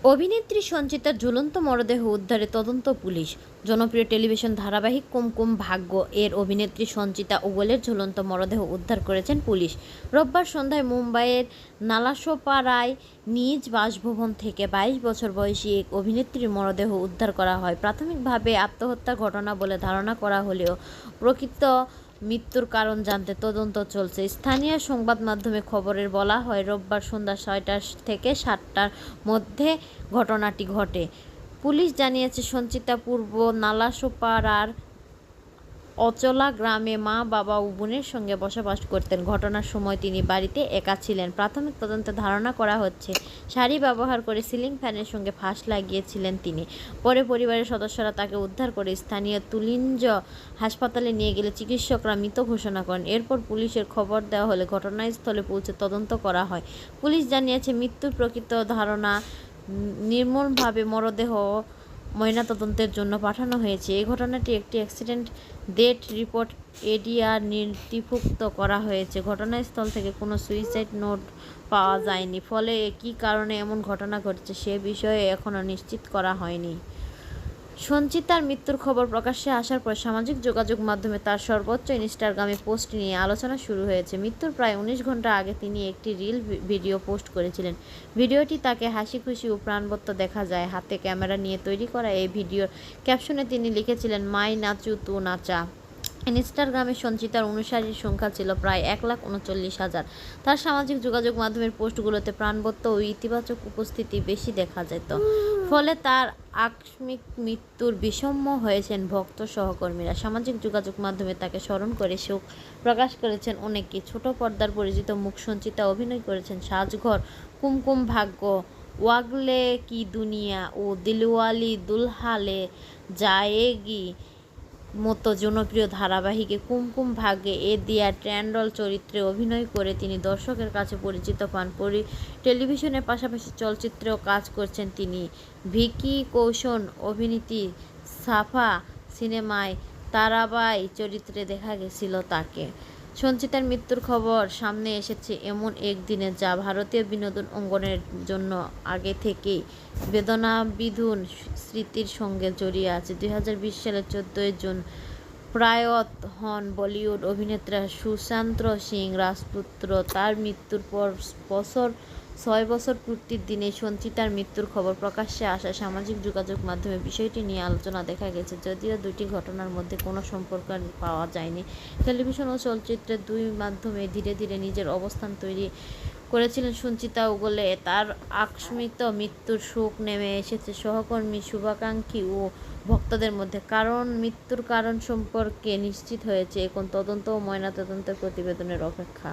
অভিনেত্রী সঞ্চিতার ঝুলন্ত মরদেহ উদ্ধারে তদন্ত পুলিশ। জনপ্রিয় টেলিভিশন ধারাবাহিক কুমকুম ভাগ্য এর অভিনেত্রী সঞ্চিতা উগলের ঝুলন্ত মরদেহ উদ্ধার করেছেন পুলিশ। রোববার সন্ধ্যায় মুম্বাইয়ের নালাসোপারায় নিজ বাসভবন থেকে ২২ বছর বয়সী এক অভিনেত্রীর মরদেহ উদ্ধার করা হয়। প্রাথমিকভাবে আত্মহত্যার ঘটনা বলে ধারণা করা হলেও প্রকৃত মৃত্যুর কারণ জানতে তদন্ত চলছে। স্থানীয় সংবাদ মাধ্যমে খবরে বলা হয়, রোববার সন্ধ্যা ৬টা থেকে ৭টার মধ্যে ঘটনাটি ঘটে। পুলিশ জানিয়েছে, সঞ্চিতা পূর্ব নালাসোপারার অচলা গ্রামে মা, বাবা ও বোনের সঙ্গে বসবাস করতেন। ঘটনার সময় তিনি বাড়িতে একা ছিলেন। প্রাথমিক তদন্তে ধারণা করা হচ্ছে, শাড়ি ব্যবহার করে সিলিং ফ্যানের সঙ্গে ফাঁস লাগিয়েছিলেন তিনি। পরে পরিবারের সদস্যরা তাকে উদ্ধার করে স্থানীয় তুলিঞ্জ হাসপাতালে নিয়ে গেলে চিকিৎসকরা মৃত ঘোষণা করেন। এরপর পুলিশের খবর দেওয়া হলে ঘটনাস্থলে পৌঁছে তদন্ত করা হয়। পুলিশ জানিয়েছে, মৃত্যুর প্রকৃত ধারণা নির্মমভাবে মরদেহ ময়নাতদন্তের জন্য পাঠানো হয়েছে। এই ঘটনাটি একটি অ্যাক্সিডেন্ট ডেথ রিপোর্ট এডিআর নথিভুক্ত করা হয়েছে। ঘটনাস্থল থেকে কোনো সুইসাইড নোট পাওয়া যায়নি। ফলে কী কারণে এমন ঘটনা ঘটেছে সে বিষয়ে এখনও নিশ্চিত করা হয়নি। সঞ্চিতার মৃত্যুর খবর প্রকাশ্যে আসার পর সামাজিক যোগাযোগ মাধ্যমে তার সর্বোচ্চ ইনস্টাগ্রামে পোস্ট নিয়ে আলোচনা শুরু হয়েছে। মৃত্যুর প্রায় ১৯ ঘন্টা আগে তিনি একটি রিল ভিডিও পোস্ট করেছিলেন। ভিডিওটি তাকে হাসি খুশি ও প্রাণবন্ত দেখা যায়। হাতে ক্যামেরা নিয়ে তৈরি করা এই ভিডিওর ক্যাপশনে তিনি লিখেছিলেন, মাই নাচু তু নাচা। ইনস্টাগ্রামে সঞ্চিতার অনুসারীর সংখ্যা ছিল প্রায় ১,৩৯,০০০। তার সামাজিক যোগাযোগ মাধ্যমের পোস্টগুলোতে প্রাণবন্ত ও ইতিবাচক উপস্থিতি বেশি দেখা যেত। ফলে তার আকস্মিক মৃত্যুর বিষণ্ণ হয়েছেন ভক্ত সহকর্মীরা। সামাজিক যোগাযোগ মাধ্যমে তাকে স্মরণ করে শোক প্রকাশ করেছেন অনেকে। ছোট পর্দার পরিচিত মুখ সঞ্চিতা অভিনয় করেছেন সাজঘর, কুমকুম ভাগ্য, ওয়াগলে কি দুনিয়া ও দিলওয়ালি দুলহা লে জায়েগি মতো জনপ্রিয় ধারাবাহিকে কুমকুম ভাগ্যে দিয়া ট্যান্ডল চরিত্রে অভিনয় করে তিনি দর্শকের কাছে পরিচিত পান। টেলিভিশনের পাশাপাশি চলচ্চিত্রেও কাজ করেছেন তিনি। ভিকি কৌশল অভিনীত সাফা সিনেমায় তারাবাই চরিত্রে দেখা গেছিল তাকে। সঞ্চিতার মৃত্যুর খবর সামনে এসেছে এমন এক দিনে, যা ভারতীয় বিনোদন অঙ্গনের জন্য আগে থেকেই বেদনাবিধুর স্মৃতির সঙ্গে জড়িয়ে আছে। ২০২০ সালের ১৪ জুন প্রয়াত হন বলিউড অভিনেতা সুশান্ত সিং রাজপুত্র। তার মৃত্যুর পর ৬ বছর পূর্তির দিনে সঞ্চিতার মৃত্যুর খবর প্রকাশ্যে আসায় সামাজিক যোগাযোগ মাধ্যমে বিষয়টি নিয়ে আলোচনা দেখা গেছে। যদিও দুটি ঘটনার মধ্যে কোনো সম্পর্ক পাওয়া যায়নি। টেলিভিশন ও চলচ্চিত্রের দুই মাধ্যমে ধীরে ধীরে নিজের অবস্থান তৈরি করেছিলেন সঞ্চিতা উগলে। তার আকস্মিক মৃত্যুর শোক নেমে এসেছে সহকর্মী, শুভাকাঙ্ক্ষী ও ভক্তদের মধ্যে। মৃত্যুর কারণ সম্পর্কে নিশ্চিত হয়েছে এখন তদন্ত ও ময়নাতদন্তের প্রতিবেদনের অপেক্ষা।